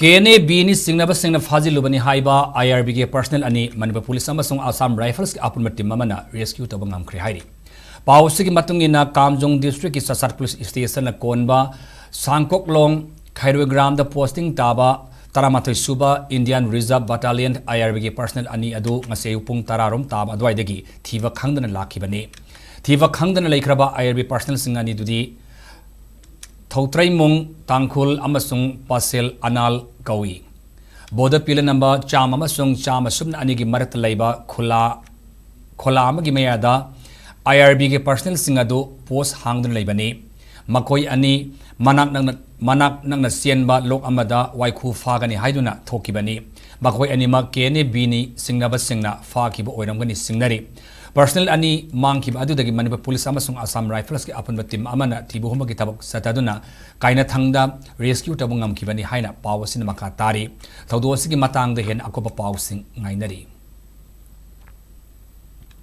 KNA Bini Singnaba Singna Phajillubani Haiba IRB ke personnel ani Manipur Police amasung Assam Rifles ke Apunba team Amana rescue Touba Ngamkhre hairi. Pausi ki matungina Kamjong district ki Sasat Police Station na Konba Sangkok Long Khairwe Gram the posting Taba Taramatoi Suba Indian Reserve Battalion IRB ke personnel ani adu ngase upung tararom Taba adwaidagi thiwa khangdana lakhibani. Thiwa khangdana laikhraba IRB personnel singani dudi Thotrai Mung Tangkul Amasung Pasel Anal Kawi. Boda pila number Cham Amasung Cham Asum Anigi Marat Laiba Kula Gimayada IRB ke personal singado post hangdun laibani. Makoi ani manak nang nasienba lok amada waikhu fagani haiduna thokibani. Makoi ani ma kene bini singnaba singna fakibo oiramgani singnari. Personal ani mangkib adudagi Manipur Police amasung Assam Rifles ke Apunba team Amana tibuhuma ki tabak sataduna kaina thangda rescue tabung ngamkibani haina pawasina makatari thawdosigi matang de hen akoba pawsing ngainari.